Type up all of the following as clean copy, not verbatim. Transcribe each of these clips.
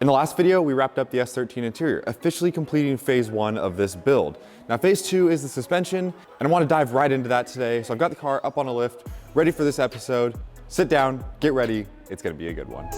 In the last video, we wrapped up the S13 interior, officially completing phase 1 of this build. Now phase 2 is the suspension, and I want to dive right into that today. So I've got the car up on a lift, ready for this episode. Sit down, get ready, it's gonna be a good one.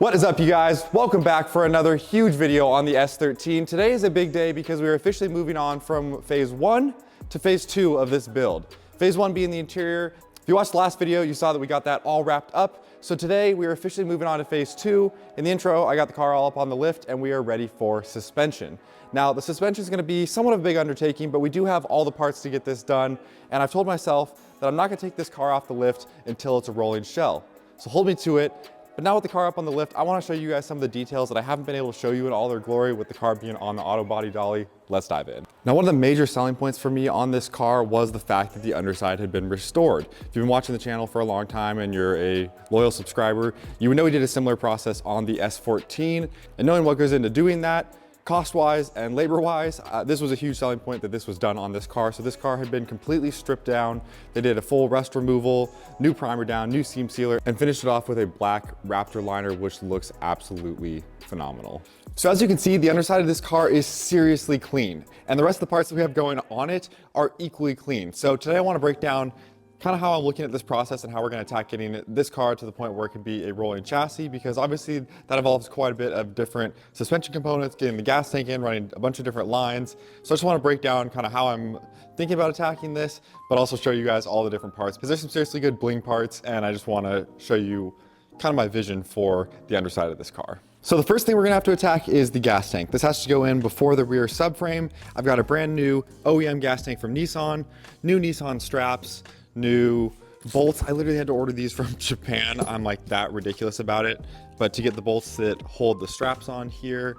What is up, you guys? Welcome back for another huge video on the S13. Today is a big day because we are officially moving on from phase 1 to phase 2 of this build. Phase 1 being the interior. If you watched the last video, you saw that we got that all wrapped up. So today we are officially moving on to phase 2. In the intro, I got the car all up on the lift and we are ready for suspension. Now the suspension is going to be somewhat of a big undertaking, but we do have all the parts to get this done. And I've told myself that I'm not going to take this car off the lift until it's a rolling shell. So hold me to it. But now with the car up on the lift, I want to show you guys some of the details that I haven't been able to show you in all their glory with the car being on the auto body dolly. Let's dive in. Now, one of the major selling points for me on this car was the fact that the underside had been restored. If you've been watching the channel for a long time and you're a loyal subscriber, you would know we did a similar process on the S14. And knowing what goes into doing that, cost-wise and labor-wise, this was a huge selling point that this was done on this car. So this car had been completely stripped down. They did a full rust removal, new primer down, new seam sealer, and finished it off with a black Raptor liner, which looks absolutely phenomenal. So as you can see, the underside of this car is seriously clean, and the rest of the parts that we have going on it are equally clean. So today I want to break down kind of how I'm looking at this process and how we're going to attack getting this car to the point where it can be a rolling chassis, because obviously that involves quite a bit of different suspension components, getting the gas tank in, running a bunch of different lines. So I just want to break down kind of how I'm thinking about attacking this, but also show you guys all the different parts, because there's some seriously good bling parts, and I just want to show you kind of my vision for the underside of this car. So the first thing we're gonna have to attack is the gas tank. This has to go in before the rear subframe. I've got a brand new OEM gas tank from Nissan, new Nissan straps, new bolts. I literally had to order these from Japan. I'm like that ridiculous about it. But to get the bolts that hold the straps on here,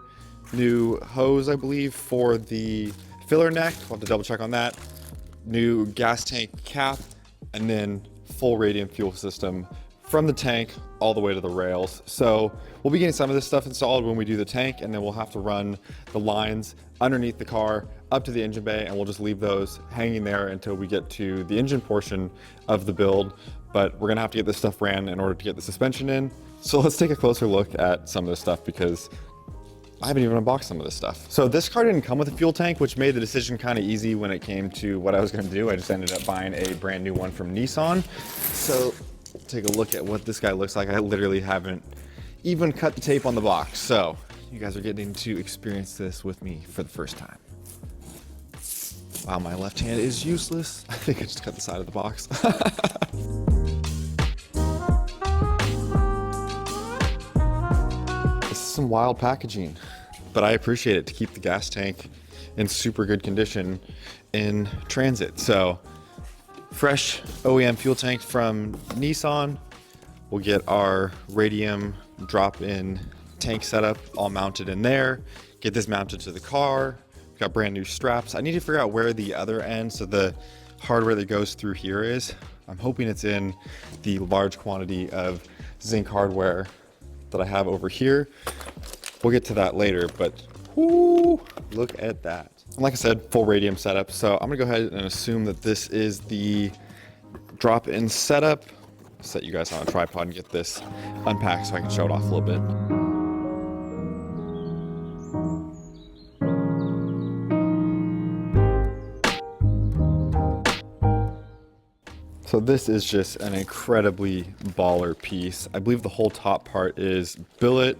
new hose, I believe, for the filler neck. We'll have to double check on that. New gas tank cap, and then full Radium fuel system from the tank all the way to the rails. So we'll be getting some of this stuff installed when we do the tank, and then we'll have to run the lines underneath the car up to the engine bay, and we'll just leave those hanging there until we get to the engine portion of the build. But we're gonna have to get this stuff ran in order to get the suspension in. So let's take a closer look at some of this stuff, because I haven't even unboxed some of this stuff. So this car didn't come with a fuel tank, which made the decision kind of easy when it came to what I was gonna do. I just ended up buying a brand new one from Nissan. So take a look at what this guy looks like. I literally haven't even cut the tape on the box. So you guys are getting to experience this with me for the first time. Wow, my left hand is useless. I think I just cut the side of the box. This is some wild packaging, but I appreciate it to keep the gas tank in super good condition in transit. So fresh OEM fuel tank from Nissan. We'll get our Radium DropIn tank setup all mounted in there. Get this mounted to the car. We've got brand new straps. I need to figure out where the other end, so the hardware that goes through here is. I'm hoping it's in the large quantity of zinc hardware that I have over here. We'll get to that later, but whoo, look at that. And like I said, full Radium setup. So I'm gonna go ahead and assume that this is the drop-in setup. Set you guys on a tripod and get this unpacked so I can show it off a little bit. So this is just an incredibly baller piece. I believe the whole top part is billet.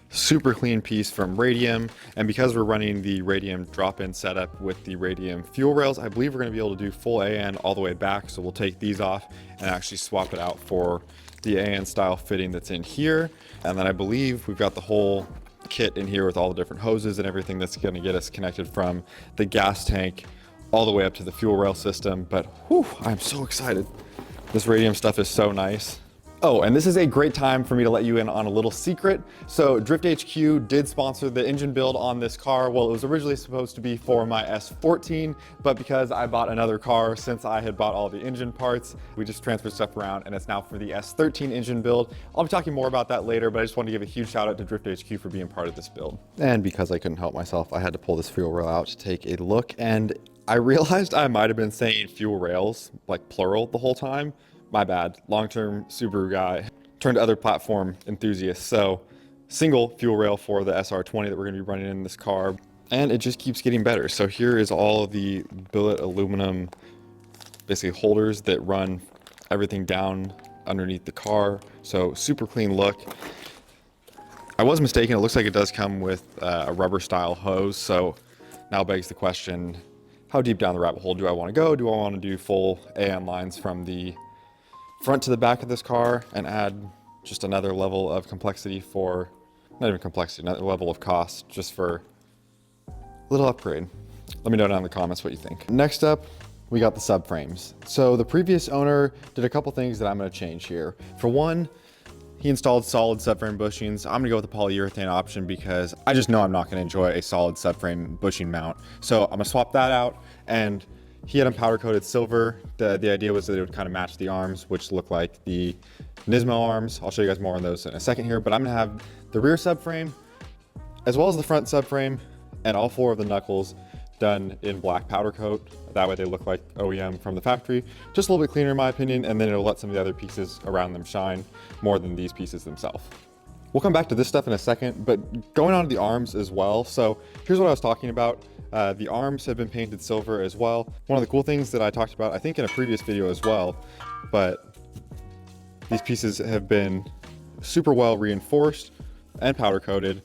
Super clean piece from Radium, and because we're running the Radium drop-in setup with the Radium fuel rails, I believe we're going to be able to do full AN all the way back. So we'll take these off and actually swap it out for the AN style fitting that's in here. And then I believe we've got the whole kit in here with all the different hoses and everything that's going to get us connected from the gas tank all the way up to the fuel rail system. But whew, I'm so excited. This Radium stuff is so nice. Oh, and this is a great time for me to let you in on a little secret. So Drift HQ did sponsor the engine build on this car. Well, it was originally supposed to be for my S14, but because I bought another car since I had bought all the engine parts, we just transferred stuff around and it's now for the S13 engine build. I'll be talking more about that later, but I just wanted to give a huge shout out to Drift HQ for being part of this build. And because I couldn't help myself, I had to pull this fuel rail out to take a look, and I realized I might have been saying fuel rails, like plural, the whole time. My bad, long-term Subaru guy, turned to other platform enthusiasts. So single fuel rail for the SR20 that we're gonna be running in this car, and it just keeps getting better. So here is all of the billet aluminum, basically holders that run everything down underneath the car. So super clean look. I was mistaken, it looks like it does come with a rubber style hose. So now begs the question, how deep down the rabbit hole do I wanna go? Do I wanna do full AN lines from the front to the back of this car and add just another level of complexity for, not even complexity, another level of cost just for a little upgrade? Let me know down in the comments what you think. Next up, we got the subframes. So the previous owner did a couple things that I'm gonna change here. For one, he installed solid subframe bushings. I'm gonna go with the polyurethane option because I just know I'm not gonna enjoy a solid subframe bushing mount. So I'm gonna swap that out, and he had them powder coated silver. The idea was that it would kind of match the arms, which look like the Nismo arms. I'll show you guys more on those in a second here, but I'm gonna have the rear subframe as well as the front subframe and all 4 of the knuckles done in black powder coat. That way they look like OEM from the factory. Just a little bit cleaner in my opinion, and then it'll let some of the other pieces around them shine more than these pieces themselves. We'll come back to this stuff in a second, but going on to the arms as well. So here's what I was talking about. The arms have been painted silver as well. One of the cool things that I talked about, I think in a previous video as well, but these pieces have been super well reinforced and powder coated.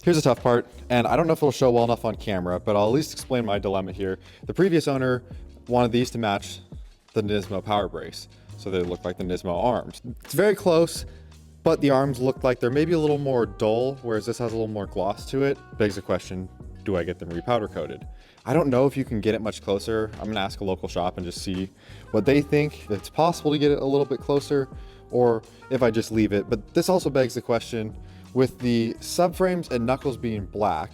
Here's the tough part, and I don't know if it'll show well enough on camera, but I'll at least explain my dilemma here. The previous owner wanted these to match the Nismo power brace, so they look like the Nismo arms. It's very close, but the arms look like they're maybe a little more dull, whereas this has a little more gloss to it. Begs the question, do I get them repowder coated? I don't know if you can get it much closer. I'm gonna ask a local shop and just see what they think, if it's possible to get it a little bit closer, or if I just leave it. But this also begs the question, with the subframes and knuckles being black,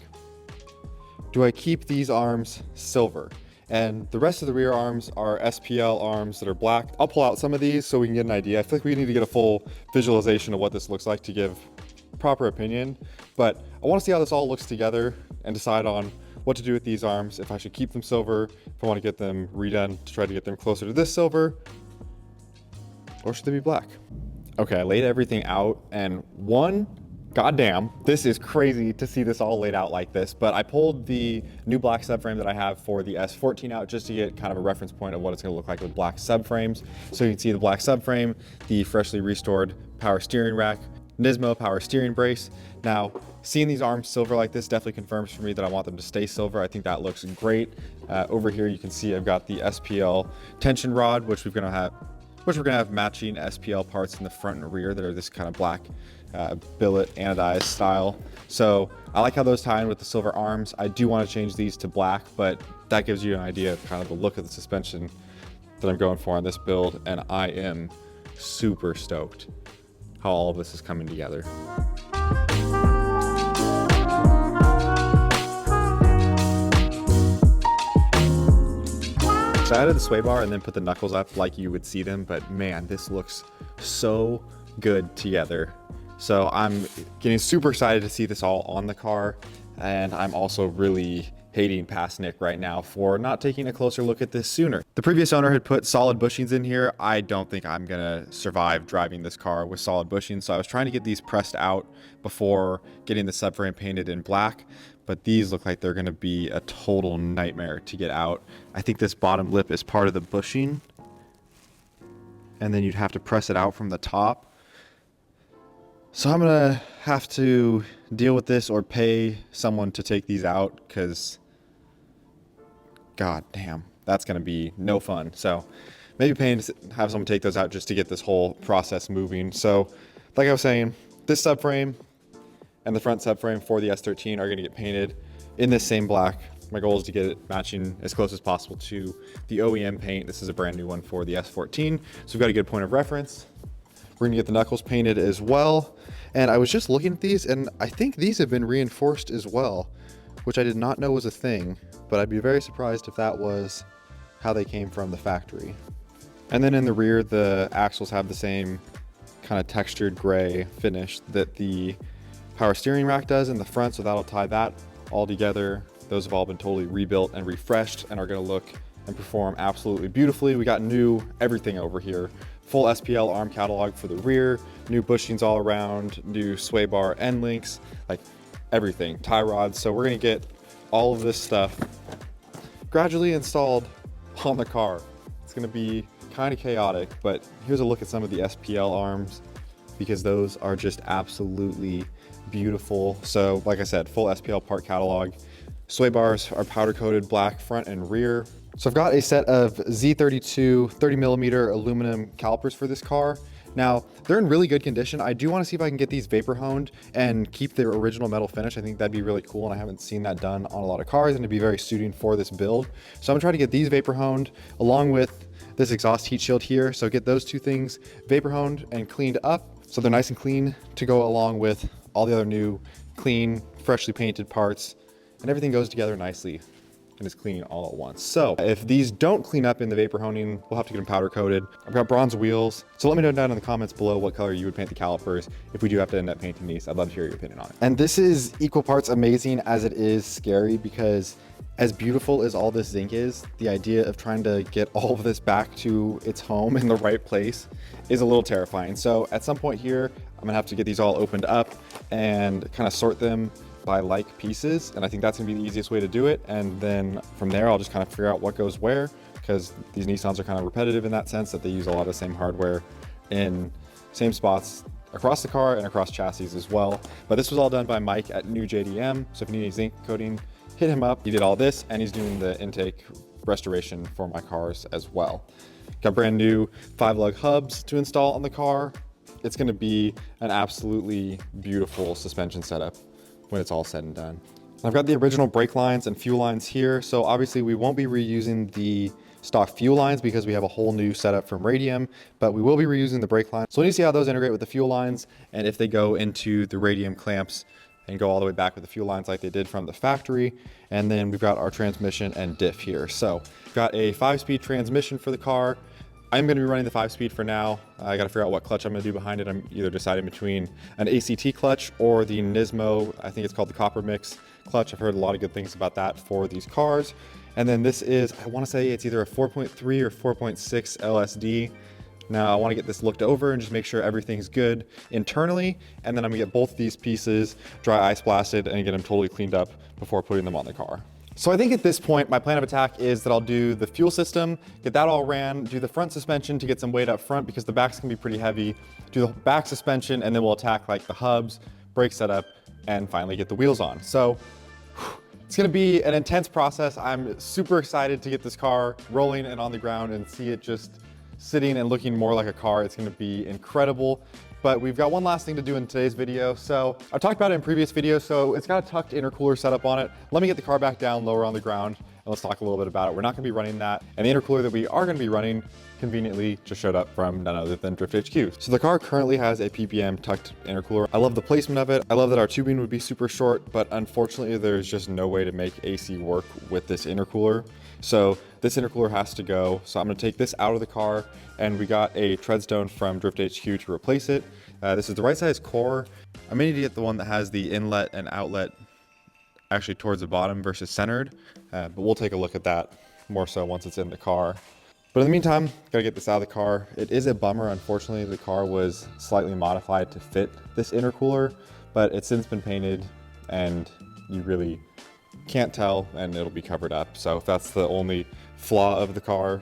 do I keep these arms silver? And the rest of the rear arms are SPL arms that are black. I'll pull out some of these so we can get an idea. I feel like we need to get a full visualization of what this looks like to give proper opinion, but I want to see how this all looks together and decide on what to do with these arms, if I should keep them silver, if I want to get them redone to try to get them closer to this silver, or should they be black? Okay, I laid everything out, and goddamn, this is crazy to see this all laid out like this, but I pulled the new black subframe that I have for the S14 out just to get kind of a reference point of what it's going to look like with black subframes. So you can see the black subframe, the freshly restored power steering rack, Nismo power steering brace. Now, seeing these arms silver like this definitely confirms for me that I want them to stay silver. I think that looks great. Over here, you can see I've got the SPL tension rod, which we're gonna have matching SPL parts in the front and rear that are this kind of black billet anodized style. So I like how those tie in with the silver arms. I do want to change these to black, but that gives you an idea of kind of the look of the suspension that I'm going for on this build, and I am super stoked how all of this is coming together. So I added the sway bar and then put the knuckles up like you would see them, but man, this looks so good together. So I'm getting super excited to see this all on the car, and I'm also really hating past Nick right now for not taking a closer look at this sooner. The previous owner had put solid bushings in here. I don't think I'm gonna survive driving this car with solid bushings, so I was trying to get these pressed out before getting the subframe painted in black, but these look like they're gonna be a total nightmare to get out. I think this bottom lip is part of the bushing, and then you'd have to press it out from the top. So I'm gonna have to deal with this or pay someone to take these out, because god damn, that's gonna be no fun. So maybe paying to have someone take those out just to get this whole process moving. So like I was saying, this subframe and the front subframe for the S13 are gonna get painted in this same black. My goal is to get it matching as close as possible to the OEM paint. This is a brand new one for the S14, so we've got a good point of reference. We're gonna get the knuckles painted as well. And I was just looking at these, and I think these have been reinforced as well, which I did not know was a thing, but I'd be very surprised if that was how they came from the factory. And then in the rear, the axles have the same kind of textured gray finish that the power steering rack does in the front, so that'll tie that all together. Those have all been totally rebuilt and refreshed and are gonna look and perform absolutely beautifully. We got new everything over here. Full SPL arm catalog for the rear, new bushings all around, new sway bar end links, like everything, tie rods. So we're gonna get all of this stuff gradually installed on the car. It's gonna be kind of chaotic, but here's a look at some of the SPL arms, because those are just absolutely beautiful. So like I said, full SPL part catalog. Sway bars are powder coated black front and rear. So I've got a set of Z32 30mm aluminum calipers for this car. Now, they're in really good condition. I do want to see if I can get these vapor honed and keep their original metal finish. I think that'd be really cool, and I haven't seen that done on a lot of cars, and it'd be very suiting for this build. So I'm gonna try to get these vapor honed along with this exhaust heat shield here. So get those two things vapor honed and cleaned up so they're nice and clean to go along with all the other new, clean, freshly painted parts, and everything goes together nicely and is clean all at once. So if these don't clean up in the vapor honing, we'll have to get them powder coated. I've got bronze wheels, so let me know down in the comments below what color you would paint the calipers if we do have to end up painting these. I'd love to hear your opinion on it. And this is equal parts amazing as it is scary, because as beautiful as all this zinc is, the idea of trying to get all of this back to its home in the right place is a little terrifying. So at some point here, I'm gonna have to get these all opened up and kind of sort them by like pieces, and I think that's gonna be the easiest way to do it. And then from there, I'll just kind of figure out what goes where, because these Nissans are kind of repetitive in that sense, that they use a lot of the same hardware in same spots across the car and across chassis as well. But this was all done by Mike at New JDM, so if you need any zinc coating, hit him up. He did all this, and he's doing the intake restoration for my cars as well. Got brand new 5-lug hubs to install on the car. It's gonna be an absolutely beautiful suspension setup when it's all said and done. I've got the original brake lines and fuel lines here. So obviously we won't be reusing the stock fuel lines because we have a whole new setup from Radium, but we will be reusing the brake lines. So we need to see how those integrate with the fuel lines and if they go into the Radium clamps and go all the way back with the fuel lines like they did from the factory. And then we've got our transmission and diff here. So we've got a 5-speed transmission for the car. I'm going to be running the 5-speed for now. I got to figure out what clutch I'm going to do behind it. I'm either deciding between an ACT clutch or the Nismo, I think it's called the Copper Mix clutch. I've heard a lot of good things about that for these cars. And then this is, I want to say it's either a 4.3 or 4.6 LSD. Now I want to get this looked over and just make sure everything's good internally. And then I'm going to get both these pieces dry ice blasted and get them totally cleaned up before putting them on the car. So I think at this point, my plan of attack is that I'll do the fuel system, get that all ran, do the front suspension to get some weight up front because the back's gonna be pretty heavy, do the back suspension, and then we'll attack like the hubs, brake setup, and finally get the wheels on. So it's gonna be an intense process. I'm super excited to get this car rolling and on the ground and see it just sitting and looking more like a car. It's gonna be incredible. But we've got one last thing to do in today's video. So I've talked about it in previous videos, so it's got a tucked intercooler setup on it. Let me get the car back down lower on the ground and let's talk a little bit about it. We're not gonna be running that. And the intercooler that we are gonna be running conveniently just showed up from none other than Drift HQ. So the car currently has a PPM tucked intercooler. I love the placement of it. I love that our tubing would be super short, but unfortunately there's just no way to make AC work with this intercooler. So this intercooler has to go. So I'm gonna take this out of the car, and we got a treadstone from Drift HQ to replace it. This is the right size core. I may need to get the one that has the inlet and outlet actually towards the bottom versus centered, but we'll take a look at that more so once it's in the car. But in the meantime, gotta get this out of the car. It is a bummer, unfortunately, the car was slightly modified to fit this intercooler, but it's since been painted and you really can't tell, and it'll be covered up. So if that's the only flaw of the car,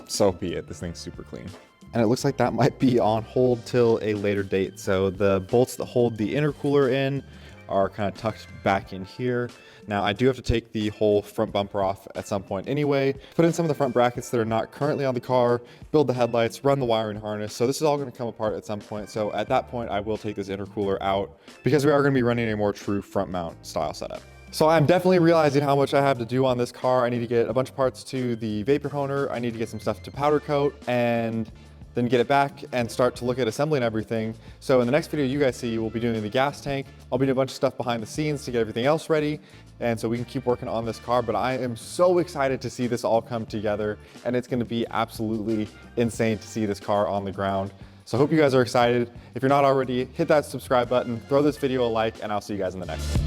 so be it. This thing's super clean. And it looks like that might be on hold till a later date. So the bolts that hold the intercooler in are kind of tucked back in here. Now I do have to take the whole front bumper off at some point anyway, put in some of the front brackets that are not currently on the car, build the headlights, run the wiring harness. So this is all going to come apart at some point. So at that point, I will take this intercooler out because we are going to be running a more true front mount style setup. So I'm definitely realizing how much I have to do on this car. I need to get a bunch of parts to the vapor honer. I need to get some stuff to powder coat, and then get it back and start to look at assembling everything. So in the next video you guys see, we'll be doing the gas tank. I'll be doing a bunch of stuff behind the scenes to get everything else ready. And so we can keep working on this car, but I am so excited to see this all come together, and it's gonna be absolutely insane to see this car on the ground. So I hope you guys are excited. If you're not already, hit that subscribe button, throw this video a like, and I'll see you guys in the next one.